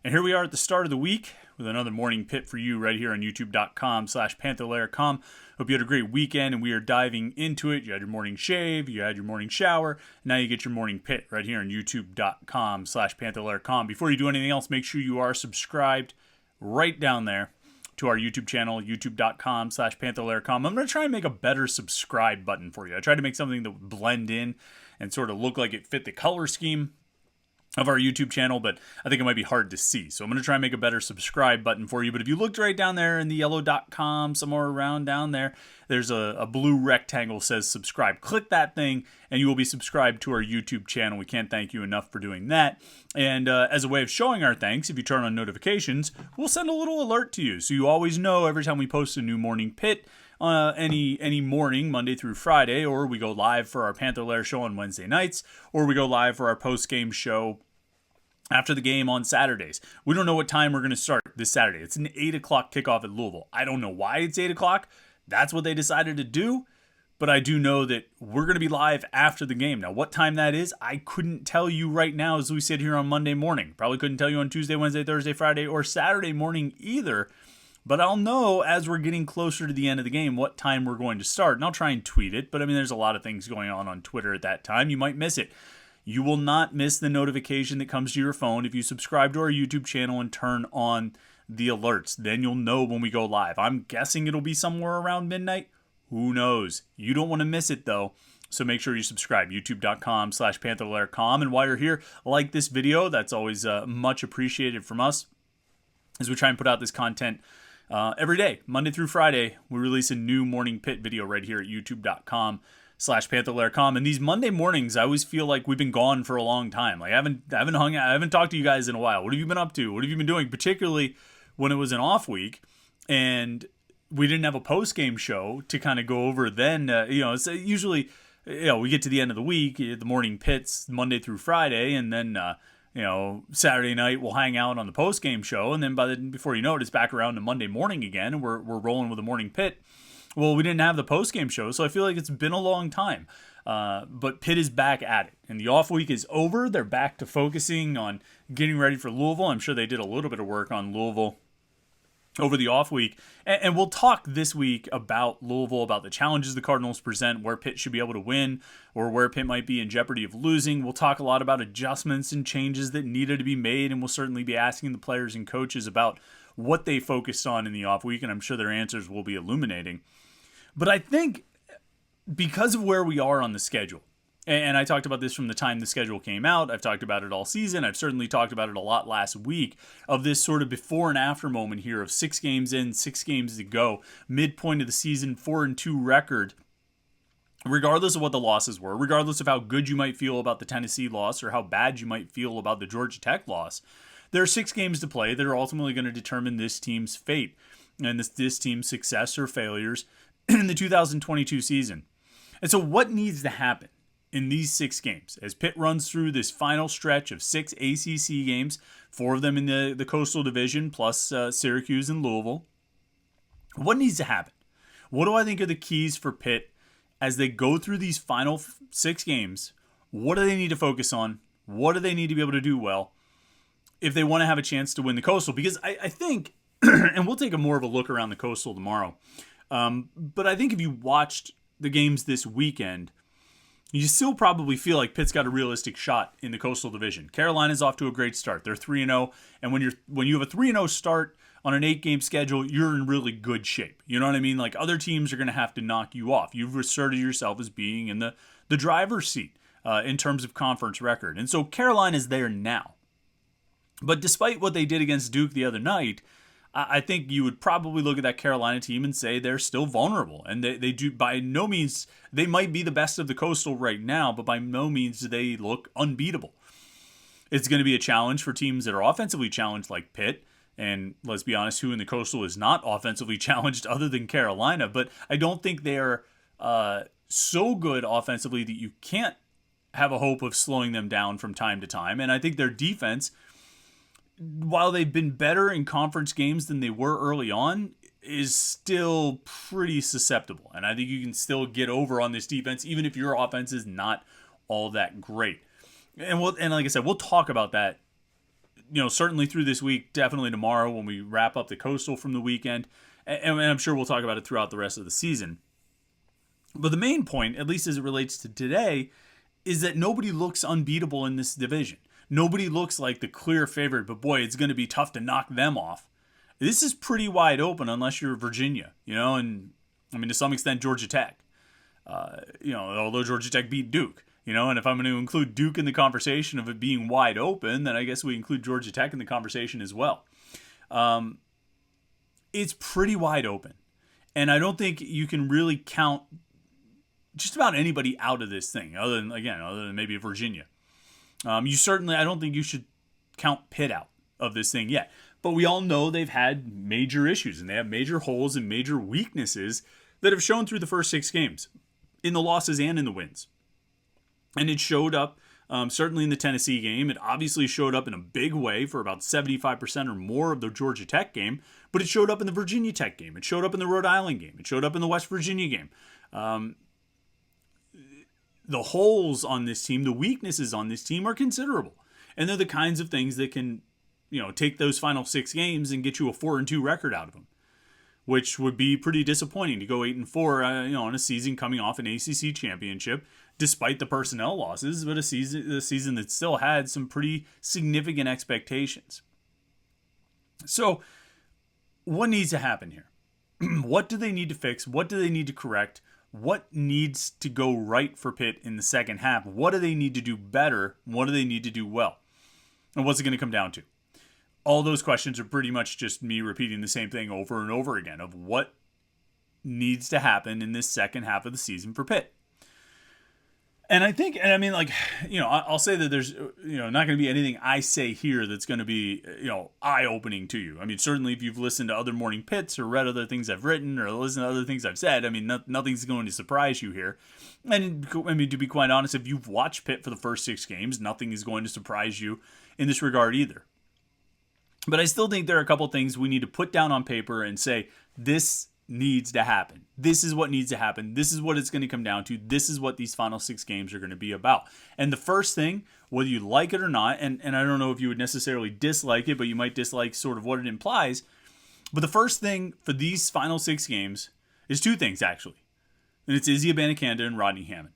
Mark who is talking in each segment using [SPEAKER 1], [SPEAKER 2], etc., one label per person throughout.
[SPEAKER 1] And here we are at the start of the week with another Morning Pitt for you right here on youtube.com/Panther-Lair.com. Hope you had a great weekend, and we are diving into it. You had your morning shave, you had your morning shower, now you get your Morning Pitt right here on youtube.com/Panther-Lair.com. Before you do anything else, make sure you are subscribed right down there to our YouTube channel, youtube.com/Panther-Lair.com. I'm going to try and make a better subscribe button for you. I tried to make something that would blend in and sort of look like it fit the color scheme of our YouTube channel, but I think it might be hard to see. So I'm going to try and make a better subscribe button for you. But if you looked right down there in the yellow.com, somewhere around down there, there's a blue rectangle that says subscribe. Click that thing and you will be subscribed to our YouTube channel. We can't thank you enough for doing that. And as a way of showing our thanks, if you turn on notifications, we'll send a little alert to you. So you always know every time we post a new Morning Pitt, any morning, Monday through Friday, or we go live for our Panther-Lair show on Wednesday nights, or we go live for our post-game show after the game on Saturdays. We don't know what time we're going to start this Saturday. It's an 8 o'clock kickoff at Louisville. I don't know why it's 8 o'clock. That's what they decided to do. But I do know that we're going to be live after the game. Now, what time that is, I couldn't tell you right now as we sit here on Monday morning. Probably couldn't tell you on Tuesday, Wednesday, Thursday, Friday, or Saturday morning either. But I'll know as we're getting closer to the end of the game what time we're going to start. And I'll try and tweet it. But I mean, there's a lot of things going on Twitter at that time. You might miss it. You will not miss the notification that comes to your phone if you subscribe to our YouTube channel and turn on the alerts. Then you'll know when we go live. I'm guessing it'll be somewhere around midnight. Who knows? You don't want to miss it though. So make sure you subscribe. youtube.com/Panther-Lair.com. And while you're here, like this video. That's always much appreciated from us as we try and put out this content every day, Monday through Friday. We release a new Morning Pitt video right here at youtube.com/Panther-Lair.com. And these Monday mornings, I always feel like we've been gone for a long time. Like I haven't hung out, I haven't talked to you guys in a while. What have you been up to? What have you been doing? Particularly when it was an off week and we didn't have a post-game show to kind of go over then. It's usually, we get to the end of the week, the Morning Pitts Monday through Friday, and then Saturday night we'll hang out on the post-game show, and then before you know it, it's back around to Monday morning again, and we're rolling with a Morning Pitt. Well, we didn't have the post-game show, so I feel like it's been a long time. But Pitt is back at it, and the off week is over. They're back to focusing on getting ready for Louisville. I'm sure they did a little bit of work on Louisville over the off week. And we'll talk this week about Louisville, about the challenges the Cardinals present, where Pitt should be able to win, or where Pitt might be in jeopardy of losing. We'll talk a lot about adjustments and changes that needed to be made, and we'll certainly be asking the players and coaches about what they focused on in the off week, and I'm sure their answers will be illuminating. But I think because of where we are on the schedule, and I talked about this from the time the schedule came out, I've talked about it all season, I've certainly talked about it a lot last week, of this sort of before and after moment here of 6 games in, 6 games to go, midpoint of the season, 4-2 record. Regardless of what the losses were, regardless of how good you might feel about the Tennessee loss or how bad you might feel about the Georgia Tech loss, there are 6 games to play that are ultimately going to determine this team's fate and this team's success or failures in the 2022 season. And so what needs to happen in these 6 games as Pitt runs through this final stretch of 6 ACC games, 4 of them in the Coastal Division, plus Syracuse and Louisville? What needs to happen? What do I think are the keys for Pitt as they go through these final 6 games? What do they need to focus on? What do they need to be able to do well if they want to have a chance to win the Coastal? Because I think, and we'll take a more of a look around the Coastal tomorrow, but I think if you watched the games this weekend, you still probably feel like Pitt's got a realistic shot in the Coastal Division. Carolina's off to a great start. They're 3-0, and when you have a 3-0 start on an 8-game schedule, you're in really good shape. You know what I mean? Like, other teams are going to have to knock you off. You've asserted yourself as being in the driver's seat in terms of conference record. And so Carolina's there now. But despite what they did against Duke the other night, I think you would probably look at that Carolina team and say they're still vulnerable. And they do, by no means, they might be the best of the Coastal right now, but by no means do they look unbeatable. It's going to be a challenge for teams that are offensively challenged like Pitt. And let's be honest, who in the Coastal is not offensively challenged other than Carolina? But I don't think they're so good offensively that you can't have a hope of slowing them down from time to time. And I think their defense, while they've been better in conference games than they were early on, is still pretty susceptible. And I think you can still get over on this defense, even if your offense is not all that great. And like I said, we'll talk about that certainly through this week, definitely tomorrow when we wrap up the Coastal from the weekend. And I'm sure we'll talk about it throughout the rest of the season. But the main point, at least as it relates to today, is that nobody looks unbeatable in this division. Nobody looks like the clear favorite, but boy, it's going to be tough to knock them off. This is pretty wide open unless you're Virginia, and I mean, to some extent, Georgia Tech. Although Georgia Tech beat Duke, and if I'm going to include Duke in the conversation of it being wide open, then I guess we include Georgia Tech in the conversation as well. It's pretty wide open. And I don't think you can really count just about anybody out of this thing, other than maybe Virginia. I don't think you should count Pitt out of this thing yet. But we all know they've had major issues, and they have major holes and major weaknesses that have shown through the first 6 games, in the losses and in the wins. And it showed up certainly in the Tennessee game. It obviously showed up in a big way for about 75% or more of the Georgia Tech game, but it showed up in the Virginia Tech game. It showed up in the Rhode Island game. It showed up in the West Virginia game. The holes on this team, the weaknesses on this team are considerable. And they're the kinds of things that can, take those final 6 games and get you a 4-2 record out of them, which would be pretty disappointing to go 8-4, on a season coming off an ACC championship, despite the personnel losses, but a season that still had some pretty significant expectations. So, what needs to happen here? What do they need to fix? What do they need to correct? What needs to go right for Pitt in the second half? What do they need to do better? What do they need to do well? And what's it going to come down to? All those questions are pretty much just me repeating the same thing over and over again of what needs to happen in this second half of the season for Pitt. And I'll say that there's, not going to be anything I say here that's going to be, eye-opening to you. I mean, certainly if you've listened to other Morning Pits or read other things I've written or listened to other things I've said, I mean, nothing's going to surprise you here. And I mean, to be quite honest, if you've watched Pitt for the first 6 games, nothing is going to surprise you in this regard either. But I still think there are a couple things we need to put down on paper and say, this needs to happen. This is what needs to happen. This is what it's going to come down to. This is what these final 6 games are going to be about. And the first thing, whether you like it or not, and I don't know if you would necessarily dislike it, but you might dislike sort of what it implies. But the first thing for these final 6 games is 2 things, actually. And it's Izzy Abanikanda and Rodney Hammond.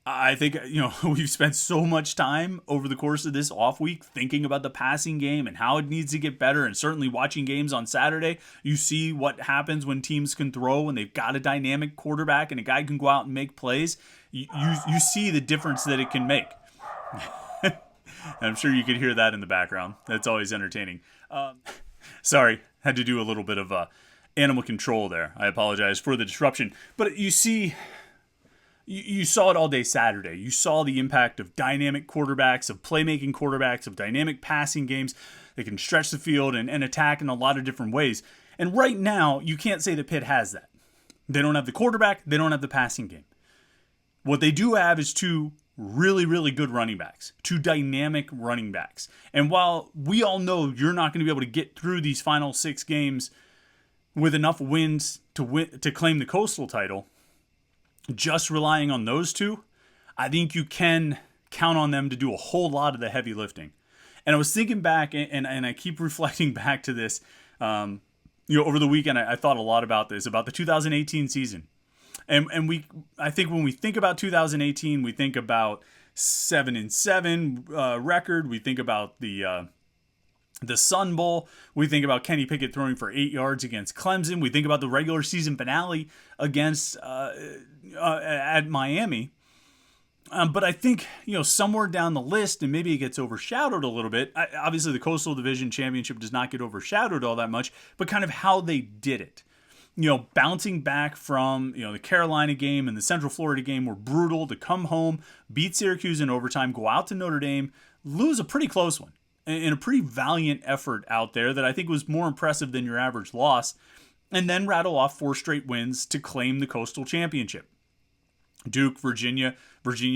[SPEAKER 1] I think, we've spent so much time over the course of this off week thinking about the passing game and how it needs to get better. And certainly watching games on Saturday, you see what happens when teams can throw, when they've got a dynamic quarterback and a guy can go out and make plays. You see the difference that it can make. I'm sure you could hear that in the background. That's always entertaining. Sorry, had to do a little bit of animal control there. I apologize for the disruption. But you see... You saw it all day Saturday. You saw the impact of dynamic quarterbacks, of playmaking quarterbacks, of dynamic passing games. They can stretch the field and attack in a lot of different ways. And right now, you can't say that Pitt has that. They don't have the quarterback. They don't have the passing game. What they do have is 2 really, really good running backs, 2 dynamic running backs. And while we all know you're not going to be able to get through these final 6 games with enough wins to claim the Coastal title, just relying on those 2, I think you can count on them to do a whole lot of the heavy lifting. And I was thinking back, and I keep reflecting back to this. Over the weekend, I thought a lot about this, about the 2018 season. And I think when we think about 2018, we think about 7-7 record. We think about the Sun Bowl. We think about Kenny Pickett throwing for 8 yards against Clemson. We think about the regular season finale against at Miami. But I think, somewhere down the list, and maybe it gets overshadowed a little bit. Obviously, the Coastal Division Championship does not get overshadowed all that much, but kind of how they did it. Bouncing back from, the Carolina game and the Central Florida game were brutal to come home, beat Syracuse in overtime, go out to Notre Dame, lose a pretty close one. In a pretty valiant effort out there that I think was more impressive than your average loss, and then rattle off 4 straight wins to claim the Coastal Championship. Duke, Virginia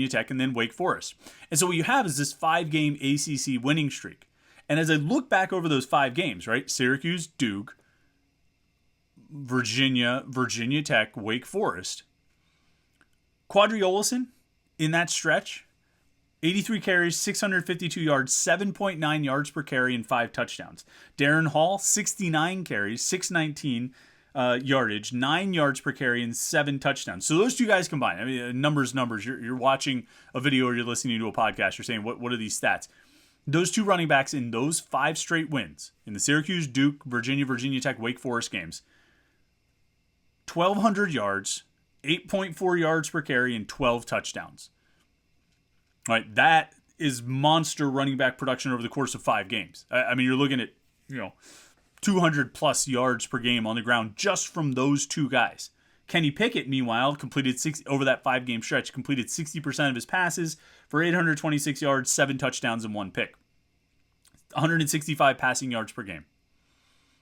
[SPEAKER 1] Tech, and then Wake Forest. And so what you have is this 5-game ACC winning streak. And as I look back over those 5 games, right, Syracuse, Duke, Virginia Tech, Wake Forest, Quadri Olson in that stretch 83 carries, 652 yards, 7.9 yards per carry, and 5 touchdowns. Darren Hall, 69 carries, 619 yardage, 9 yards per carry, and 7 touchdowns. So those two guys combined, I mean, numbers. You're watching a video or you're listening to a podcast. You're saying, what are these stats? Those two running backs in those 5 straight wins, in the Syracuse, Duke, Virginia Tech, Wake Forest games, 1,200 yards, 8.4 yards per carry, and 12 touchdowns. All right, that is monster running back production over the course of 5 games. I mean, you're looking at 200 plus yards per game on the ground just from those two guys. Kenny Pickett, meanwhile, completed over that 5-game stretch, completed 60% of his passes for 826 yards, 7 touchdowns, and 1 pick. 165 passing yards per game.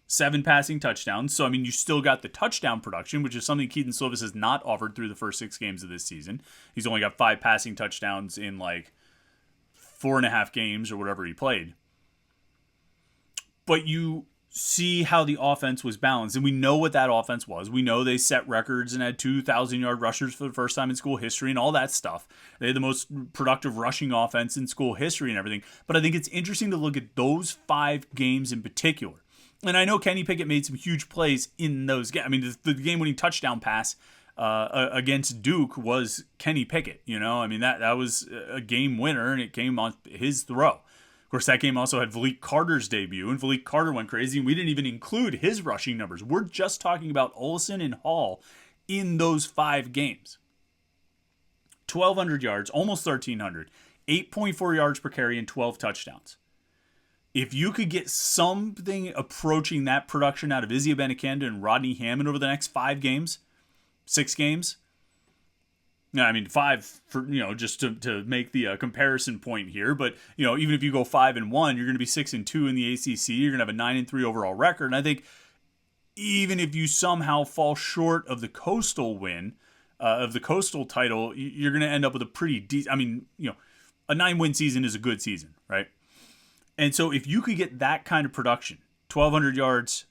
[SPEAKER 1] 7 passing touchdowns. So, I mean, you still got the touchdown production, which is something Keaton Slovis has not offered through the first 6 games of this season. He's only got 5 passing touchdowns in like 4.5 games or whatever he played. But you see how the offense was balanced, and we know what that offense was. We know they set records and had 2,000-yard rushers for the first time in school history and all that stuff. They had the most productive rushing offense in school history and everything. But I think it's interesting to look at those 5 games in particular. And I know Kenny Pickett made some huge plays in those games. I mean, the game-winning touchdown pass against Duke was Kenny Pickett. I mean, that was a game winner, and it came on his throw. Of course, that game also had Valik Carter's debut, and Valik Carter went crazy, and we didn't even include his rushing numbers. We're just talking about Olsen and Hall in those 5 games. 1,200 yards, almost 1,300, 8.4 yards per carry, and 12 touchdowns. If you could get something approaching that production out of Izzy Abanikanda and Rodney Hammond over the next 5 games, 6 games, I mean 5 for just to make the comparison point here. But even if you go 5-1, you're going to be 6-2 in the ACC. You're going to have a 9-3 overall record. And I think even if you somehow fall short of the Coastal win, of the Coastal title, you're going to end up with a pretty decent. I mean, a 9-win season is a good season, right? And so if you could get that kind of production, 1,200 yards,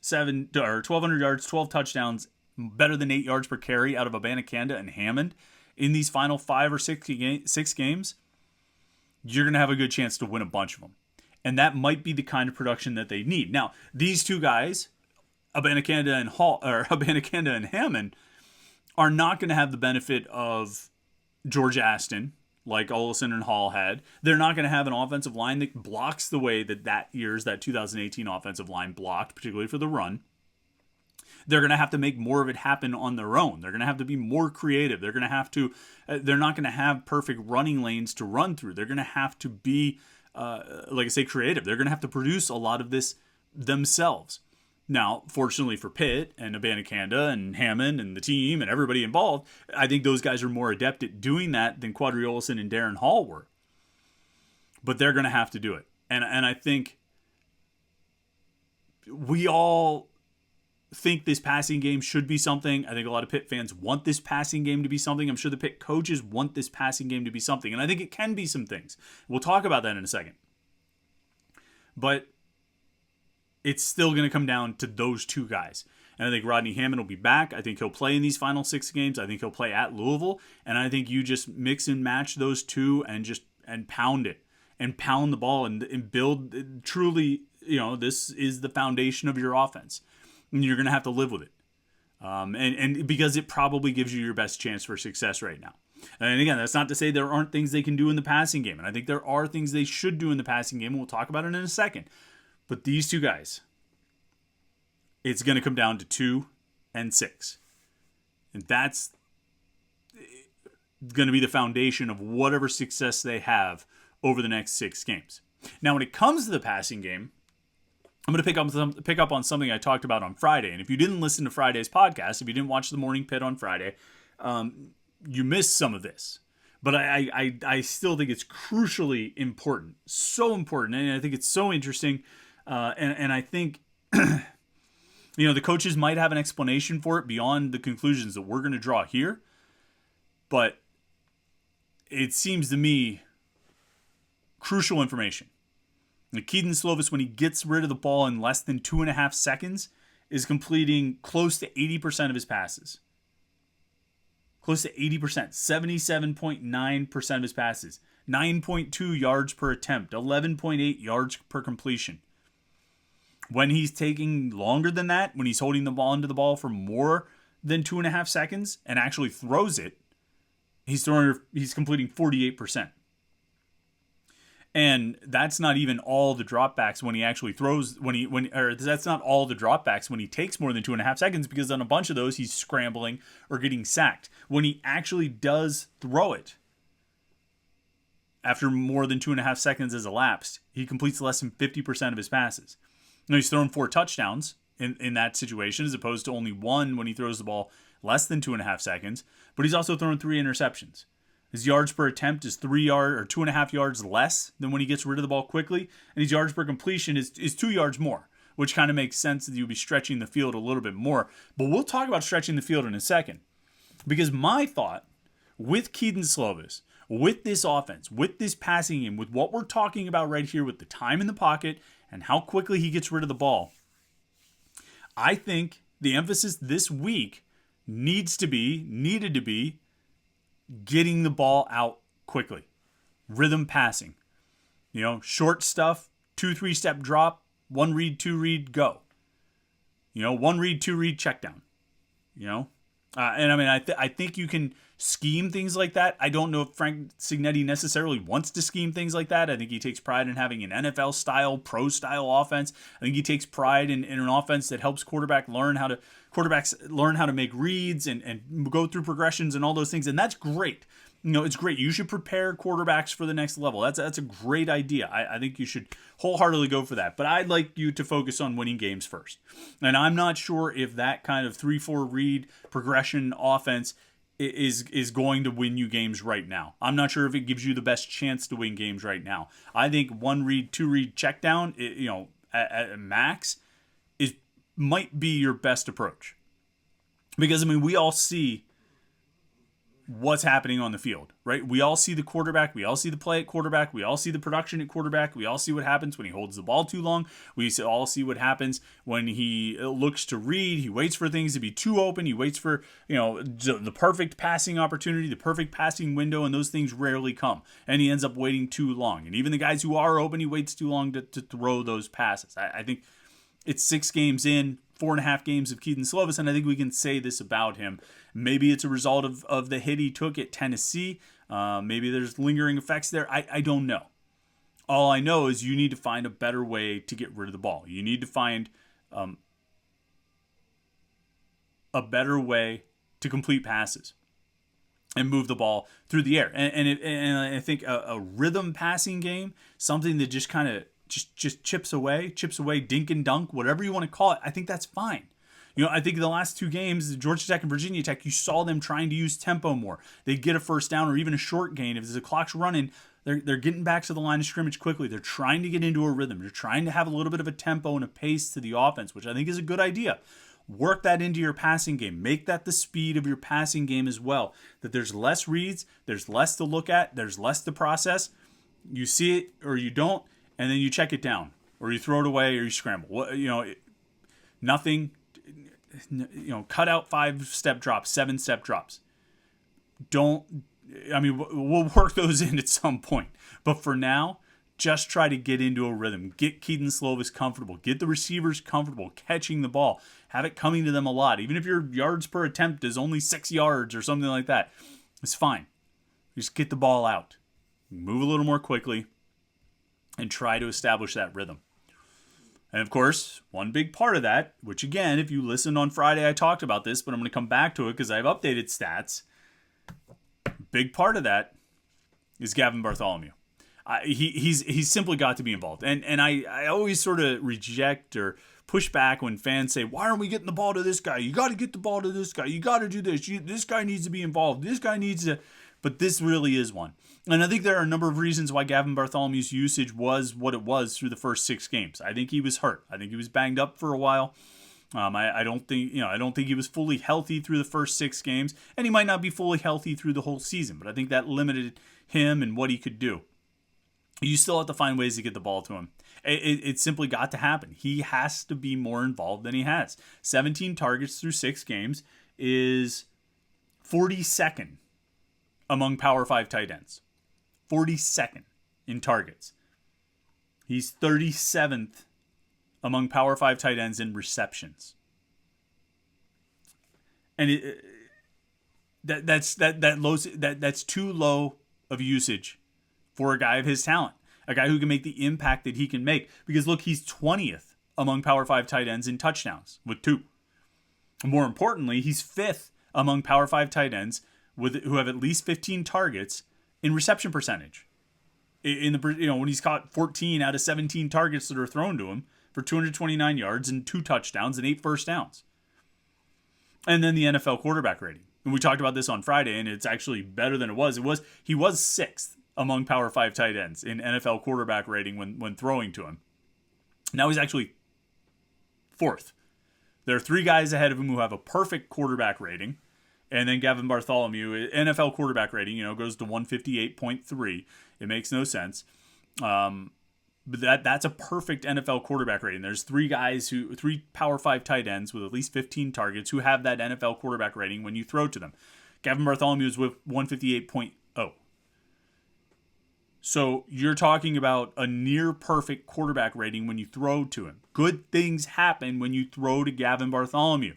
[SPEAKER 1] 12 touchdowns, better than 8 yards per carry out of Abanikanda and Hammond in these final 5 or 6 games, you're going to have a good chance to win a bunch of them. And that might be the kind of production that they need. Now, these two guys, Abanikanda and Hammond, are not going to have the benefit of George Aston, like Olsen and Hall had. They're not going to have an offensive line that blocks the way that 2018 offensive line blocked, particularly for the run. They're going to have to make more of it happen on their own. They're going to have to be more creative. They're not going to have perfect running lanes to run through. They're going to have to be, like I say, creative. They're going to have to produce a lot of this themselves. Now, fortunately for Pitt and Abanikanda and Hammond and the team and everybody involved, I think those guys are more adept at doing that than Quadri Olsen and Darren Hall were. But they're going to have to do it. And I think we all think this passing game should be something. I think a lot of Pitt fans want this passing game to be something. I'm sure the Pitt coaches want this passing game to be something. And I think it can be some things. We'll talk about that in a second. But it's still going to come down to those two guys. And I think Rodney Hammond will be back. I think he'll play in these final 6 games. I think he'll play at Louisville. And I think you just mix and match those two and pound it. And pound the ball and build truly, this is the foundation of your offense. And you're going to have to live with it. And because it probably gives you your best chance for success right now. And again, that's not to say there aren't things they can do in the passing game. And I think there are things they should do in the passing game. And we'll talk about it in a second. But these two guys, it's going to come down to 2 and 6. And that's going to be the foundation of whatever success they have over the next 6 games. Now, when it comes to the passing game, I'm going to pick up on something I talked about on Friday. And if you didn't listen to Friday's podcast, if you didn't watch the Morning Pitt on Friday, you missed some of this. But I still think it's crucially important. So important. And I think it's so interesting. And I think, the coaches might have an explanation for it beyond the conclusions that we're going to draw here. But it seems to me crucial information. Keaton Slovis, when he gets rid of the ball in less than 2.5 seconds, is completing close to 80% of his passes. Close to 80%, 77.9% of his passes. 9.2 yards per attempt, 11.8 yards per completion. When he's taking longer than that, when he's holding the ball onto the ball for more than 2.5 seconds and actually throws it, he's completing 48%. And that's not even all the dropbacks when he actually throws, that's not all the dropbacks when he takes more than 2.5 seconds, because on a bunch of those he's scrambling or getting sacked. When he actually does throw it, after more than 2.5 seconds has elapsed, he completes less than 50% of his passes. Now, he's thrown 4 touchdowns in that situation, as opposed to only 1 when he throws the ball less than 2.5 seconds. But he's also thrown 3 interceptions. His yards per attempt is 2.5 yards less than when he gets rid of the ball quickly, and his yards per completion is 2 yards more, which kind of makes sense that you'll be stretching the field a little bit more. But we'll talk about stretching the field in a second, because my thought with Kedon Slovis, with this offense, with this passing game, with what we're talking about right here, with the time in the pocket and how quickly he gets rid of the ball, I think the emphasis this week needed to be getting the ball out quickly. Rhythm passing. Short stuff, 2-3 step drop, 1 read, 2 read, go. 1 read, 2 read, check down. And I mean, I think you can scheme things like that. I don't know if Frank Cignetti necessarily wants to scheme things like that. I think he takes pride in having an NFL-style, pro-style offense. I think he takes pride in an offense that helps quarterbacks learn how to make reads and go through progressions and all those things. And that's great. It's great. You should prepare quarterbacks for the next level. That's a great idea. I think you should wholeheartedly go for that. But I'd like you to focus on winning games first. And I'm not sure if that kind of 3-4 read progression offense is going to win you games right now. I'm not sure if it gives you the best chance to win games right now. I think 1 read, 2 read check down, at max, might be your best approach. Because, I mean, we all see what's happening on the field, right? We all see the quarterback. We all see the play at quarterback. We all see the production at quarterback. We all see what happens when he holds the ball too long. We all see what happens when he looks to read. He waits for things to be too open. He waits for, the perfect passing opportunity, the perfect passing window, and those things rarely come. And he ends up waiting too long. And even the guys who are open, he waits too long to throw those passes. I think it's 6 games in, 4.5 games of Kedon Slovis, and I think we can say this about him. Maybe it's a result of the hit he took at Tennessee. Maybe there's lingering effects there. I don't know. All I know is you need to find a better way to get rid of the ball. You need to find a better way to complete passes and move the ball through the air. And I think a rhythm passing game, something that just kind of just chips away, dink and dunk, whatever you want to call it, I think that's fine. I think the last 2 games, Georgia Tech and Virginia Tech, you saw them trying to use tempo more. They'd get a first down or even a short gain. If the clock's running, they're getting back to the line of scrimmage quickly. They're trying to get into a rhythm. They're trying to have a little bit of a tempo and a pace to the offense, which I think is a good idea. Work that into your passing game. Make that the speed of your passing game as well. That there's less reads, there's less to look at, there's less to process. You see it or you don't, and then you check it down, or you throw it away, or you scramble. Nothing. Cut out 5-step drops, 7-step drops. We'll work those in at some point. But for now, just try to get into a rhythm. Get Kedon Slovis comfortable. Get the receivers comfortable catching the ball. Have it coming to them a lot. Even if your yards per attempt is only 6 yards or something like that, it's fine. Just get the ball out. Move a little more quickly and try to establish that rhythm. And of course, one big part of that, which again, if you listened on Friday, I talked about this, but I'm going to come back to it because I've updated stats. Big part of that is Gavin Bartholomew. He's simply got to be involved. And I always sort of reject or push back when fans say, why aren't we getting the ball to this guy? You got to get the ball to this guy. You got to do this. This guy needs to be involved. This guy needs to... But this really is one. And I think there are a number of reasons why Gavin Bartholomew's usage was what it was through the first 6 games. I think he was hurt. I think he was banged up for a while. I don't think he was fully healthy through the first 6 games, and he might not be fully healthy through the whole season, but I think that limited him and what he could do. You still have to find ways to get the ball to him. It simply got to happen. He has to be more involved than he has. 17 targets through 6 games is 42nd among Power 5 tight ends. 42nd in targets. He's 37th among Power 5 tight ends in receptions. And that's too low of usage for a guy of his talent, a guy who can make the impact that he can make. Because look, he's 20th among Power 5 tight ends in touchdowns with 2. More importantly, he's 5th among Power 5 tight ends who have at least 15 targets in reception percentage. When he's caught 14 out of 17 targets that are thrown to him for 229 yards and 2 touchdowns and 8 first downs. And then the NFL quarterback rating. And we talked about this on Friday, and it's actually better than it was. He was 6th among Power 5 tight ends in NFL quarterback rating when throwing to him. Now he's actually 4th. There are 3 guys ahead of him who have a perfect quarterback rating. And then Gavin Bartholomew, NFL quarterback rating, goes to 158.3. It makes no sense. But that's a perfect NFL quarterback rating. There's 3 Power 5 tight ends with at least 15 targets who have that NFL quarterback rating when you throw to them. Gavin Bartholomew is with 158.0. So you're talking about a near perfect quarterback rating when you throw to him. Good things happen when you throw to Gavin Bartholomew.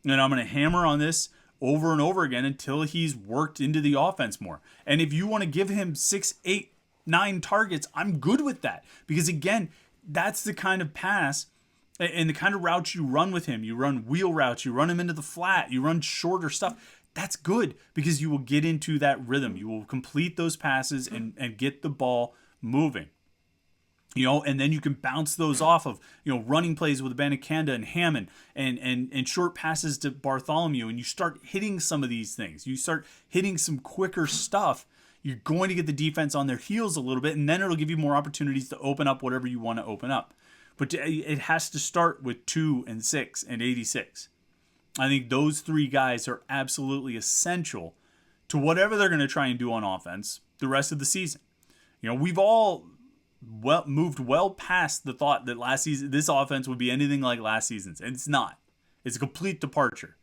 [SPEAKER 1] And I'm going to hammer on this over and over again until he's worked into the offense more. And if you want to give him 6, 8, 9 targets, I'm good with that. Because again, that's the kind of pass and the kind of routes you run with him. You run wheel routes, you run him into the flat, you run shorter stuff. That's good because you will get into that rhythm. You will complete those passes and get the ball moving. And then you can bounce those off of, running plays with Abanikanda and Hammond and short passes to Bartholomew. And you start hitting some of these things. You start hitting some quicker stuff. You're going to get the defense on their heels a little bit, and then it'll give you more opportunities to open up whatever you want to open up. But it has to start with 2 and 6 and 86. I think those 3 guys are absolutely essential to whatever they're going to try and do on offense the rest of the season. We've all moved well past the thought that last season this offense would be anything like last season's, and it's not. It's a complete departure,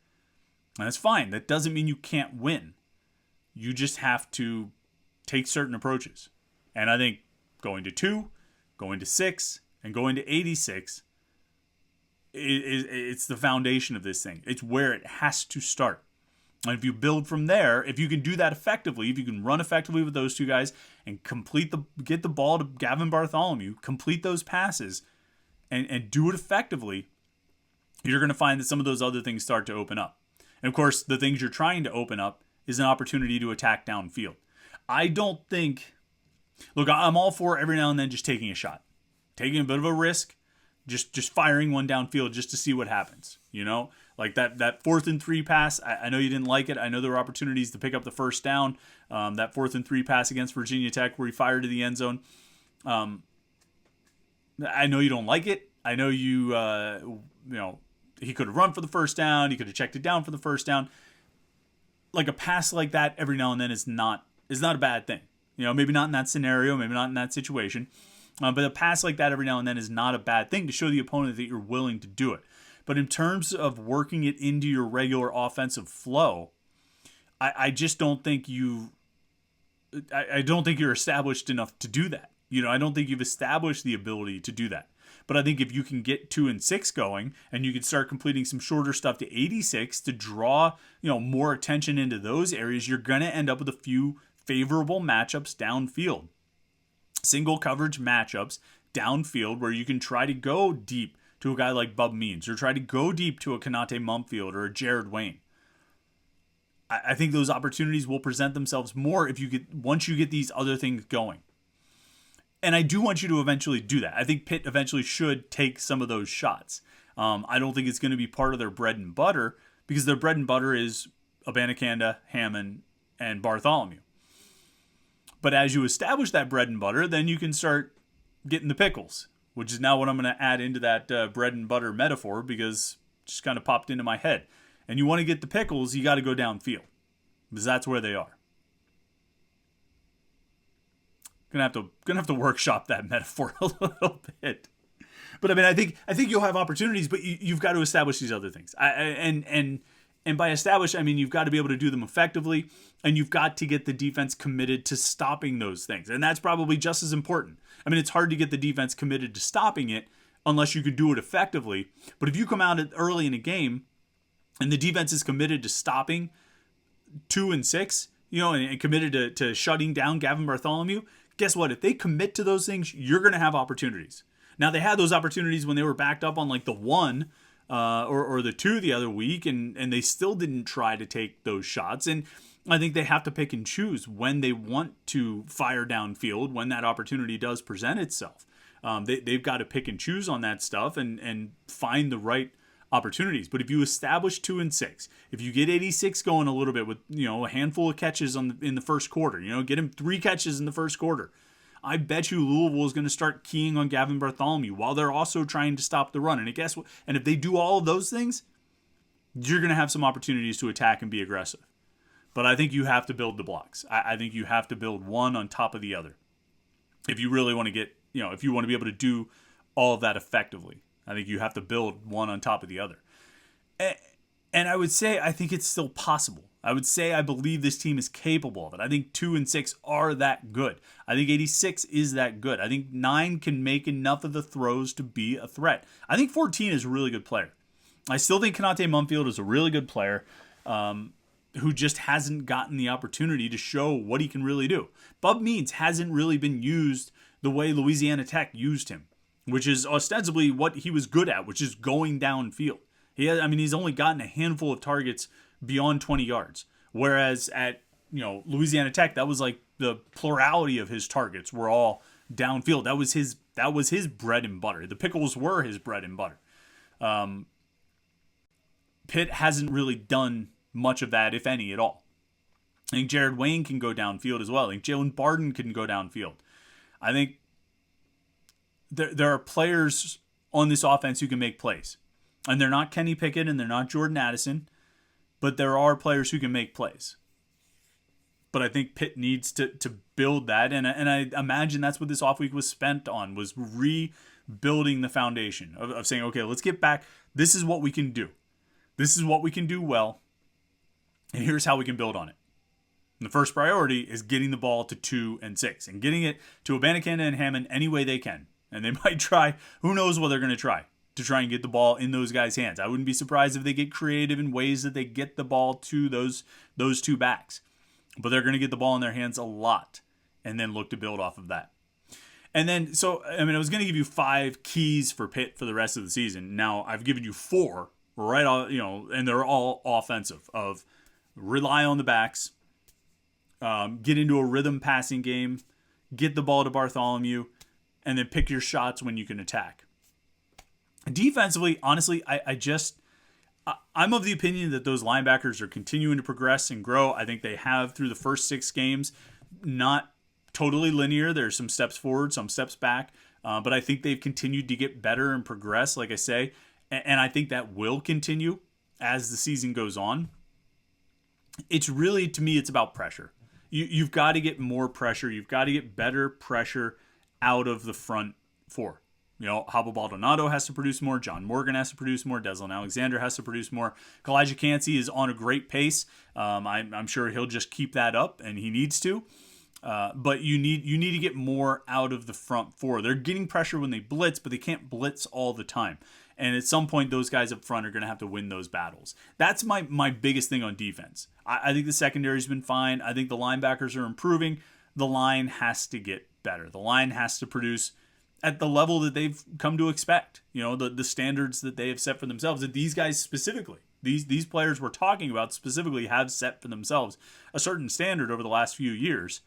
[SPEAKER 1] and that's fine. That doesn't mean you can't win. You just have to take certain approaches, and I think going to 2, going to 6, and going to 86 it's the foundation of this thing. It's where it has to start. And if you build from there, if you can do that effectively, if you can run effectively with those 2 guys and get the ball to Gavin Bartholomew, complete those passes and do it effectively, you're going to find that some of those other things start to open up. And of course, the things you're trying to open up is an opportunity to attack downfield. I'm all for every now and then just taking a shot, taking a bit of a risk, just firing one downfield just to see what happens, Like that 4th and 3 pass, I know you didn't like it. I know there were opportunities to pick up the first down. That 4th and 3 pass against Virginia Tech where he fired to the end zone. I know you don't like it. I know he could have run for the first down. He could have checked it down for the first down. Like a pass like that every now and then is not a bad thing. Maybe not in that scenario, maybe not in that situation. But a pass like that every now and then is not a bad thing to show the opponent that you're willing to do it. But in terms of working it into your regular offensive flow, I just don't think I don't think you're established enough to do that. I don't think you've established the ability to do that. But I think if you can get 2 and 6 going and you can start completing some shorter stuff to 86 to draw, more attention into those areas, you're going to end up with a few favorable matchups downfield. Single coverage matchups downfield where you can try to go deep to a guy like Bub Means or try to go deep to a Konate Mumfield or a Jared Wayne. I think those opportunities will present themselves more once you get these other things going. And I do want you to eventually do that. I think Pitt eventually should take some of those shots. I don't think it's going to be part of their bread and butter because their bread and butter is Abanikanda, Hammond, and Bartholomew. But as you establish that bread and butter, then you can start getting the pickles, which is now what I'm going to add into that bread and butter metaphor because it just kind of popped into my head. And you want to get the pickles, you got to go downfield because that's where they are. Gonna have to workshop that metaphor a little bit. But I think you'll have opportunities, but you've got to establish these other things. And And by establish, I mean you've got to be able to do them effectively, and you've got to get the defense committed to stopping those things. And that's probably just as important. I mean, it's hard to get the defense committed to stopping it unless you could do it effectively. But if you come out early in a game and the defense is committed to stopping 2 and 6, and committed to shutting down Gavin Bartholomew, guess what? If they commit to those things, you're going to have opportunities. Now, they had those opportunities when they were backed up on like the 1 or the 2 the other week, and they still didn't try to take those shots. And I think they have to pick and choose when they want to fire downfield, when that opportunity does present itself. They've got to pick and choose on that stuff and find the right opportunities. But if you establish 2 and 6, if you get 86 going a little bit with a handful of catches in the first quarter, get him 3 catches in the first quarter, I bet you Louisville is going to start keying on Gavin Bartholomew while they're also trying to stop the run. And guess what? And if they do all of those things, you're going to have some opportunities to attack and be aggressive. But I think you have to build the blocks. I think you have to build one on top of the other if you really want to get, if you want to be able to do all of that effectively. I think you have to build one on top of the other. And I would say I think it's still possible. I would say I believe this team is capable of it. I think 2 and 6 are that good. I think 86 is that good. I think 9 can make enough of the throws to be a threat. I think 14 is a really good player. I still think Kanate Mumfield is a really good player who just hasn't gotten the opportunity to show what he can really do. Bub Means hasn't really been used the way Louisiana Tech used him, which is ostensibly what he was good at, which is going downfield. He's only gotten a handful of targets beyond 20 yards. Whereas at, Louisiana Tech, that was like the plurality of his targets were all downfield. That was his bread and butter. The pickles were his bread and butter. Pitt hasn't really done much of that, if any, at all. I think Jared Wayne can go downfield as well. I think Jalen Barden can go downfield. I think there are players on this offense who can make plays. And they're not Kenny Pickett and they're not Jordan Addison, but there are players who can make plays. But I think Pitt needs to build that, and I imagine that's what this off week was spent on, was rebuilding the foundation of saying, okay, let's get back. This is what we can do. This is what we can do well, and here's how we can build on it. And the first priority is getting the ball to 2 and 6, and getting it to Abanikanda and Hammond any way they can. And they might try, who knows what they're going to try and get the ball in those guys' hands. I wouldn't be surprised if they get creative in ways that they get the ball to those 2 backs. But they're going to get the ball in their hands a lot and then look to build off of that. And then, I was going to give you 5 keys for Pitt for the rest of the season. Now, I've given you 4, right on, and they're all offensive, of rely on the backs, get into a rhythm passing game, get the ball to Bartholomew, and then pick your shots when you can attack. Defensively, honestly, I'm of the opinion that those linebackers are continuing to progress and grow. I think they have through the first 6 games. Not totally linear. There's some steps forward, some steps back. But I think they've continued to get better and progress, like I say. And I think that will continue as the season goes on. It's really, to me, it's about pressure. You've got to get more pressure. You've got to get better pressure out of the front 4. Habo Baldonado has to produce more. John Morgan has to produce more. Deslin Alexander has to produce more. Kalijah Cansey is on a great pace. I'm sure he'll just keep that up, and he needs to. But you need to get more out of the front 4. They're getting pressure when they blitz, but they can't blitz all the time. And at some point, those guys up front are going to have to win those battles. That's my biggest thing on defense. I think the secondary's been fine. I think the linebackers are improving. The line has to get better. The line has to produce at the level that they've come to expect. The standards that they have set for themselves. That these guys specifically, these players we're talking about specifically, have set for themselves a certain standard over the last few years.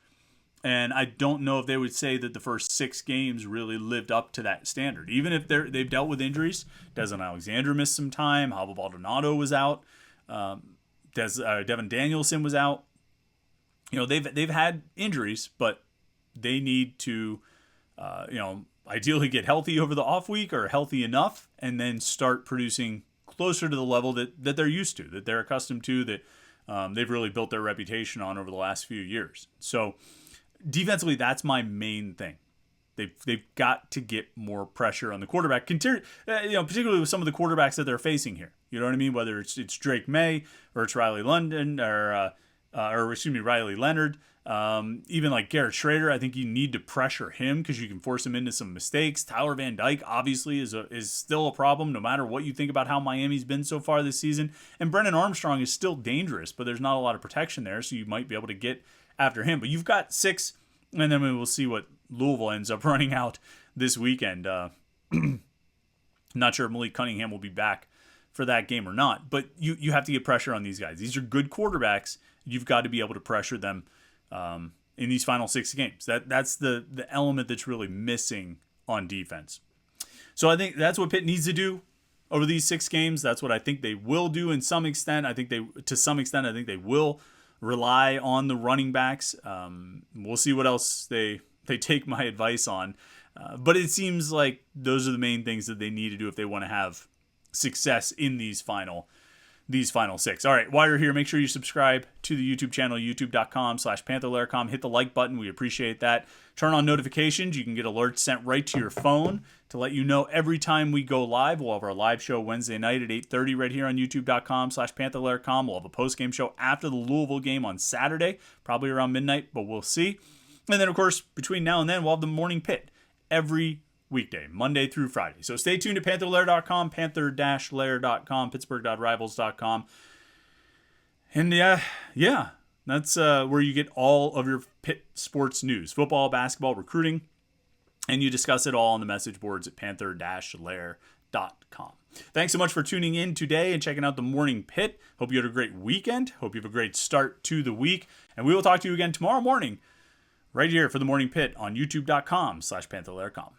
[SPEAKER 1] And I don't know if they would say that the first 6 games really lived up to that standard. Even if they've dealt with injuries. Deslin Alexander missed some time. Habo Baldonado was out. Devin Danielson was out. They've had injuries, but they need to, ideally get healthy over the off week, or healthy enough, and then start producing closer to the level that they're used to, that they're accustomed to, that they've really built their reputation on over the last few years. So defensively, that's my main thing. They've got to get more pressure on the quarterback, particularly with some of the quarterbacks that they're facing here. You know what I mean? Whether it's Drake May or it's Riley Leonard, even like Garrett Schrader. I think you need to pressure him because you can force him into some mistakes. Tyler Van Dyke obviously is still a problem no matter what you think about how Miami's been so far this season. And Brennan Armstrong is still dangerous, but there's not a lot of protection there, so you might be able to get after him. But you've got 6, and then we'll see what Louisville ends up running out this weekend. Not sure if Malik Cunningham will be back for that game or not, but you have to get pressure on these guys. These are good quarterbacks. You've got to be able to pressure them in these final 6 games. That's the element that's really missing on defense. So I think that's what Pitt needs to do over these 6 games. That's what I think they will do in some extent. I think they will rely on the running backs. We'll see what else they take my advice on. But it seems like those are the main things that they need to do if they want to have success in these final 6. All right, while you're here, make sure you subscribe to the YouTube channel, youtube.com/Panther-Lair.com. Hit the like button. We appreciate that. Turn on notifications. You can get alerts sent right to your phone to let you know every time we go live. We'll have our live show Wednesday night at 8:30 right here on youtube.com/Panther-Lair.com. We'll have a post-game show after the Louisville game on Saturday, probably around midnight, but we'll see. And then, of course, between now and then, we'll have the Morning Pitt every weekday, Monday through Friday. So stay tuned to Panther-Lair.com, Panther-Lair.com, Pittsburgh.rivals.com. And that's where you get all of your Pitt sports news, football, basketball, recruiting, and you discuss it all on the message boards at Panther-Lair.com. Thanks so much for tuning in today and checking out the Morning Pitt. Hope you had a great weekend. Hope you have a great start to the week. And we will talk to you again tomorrow morning right here for the Morning Pitt on youtube.com/Panther-Lair.com.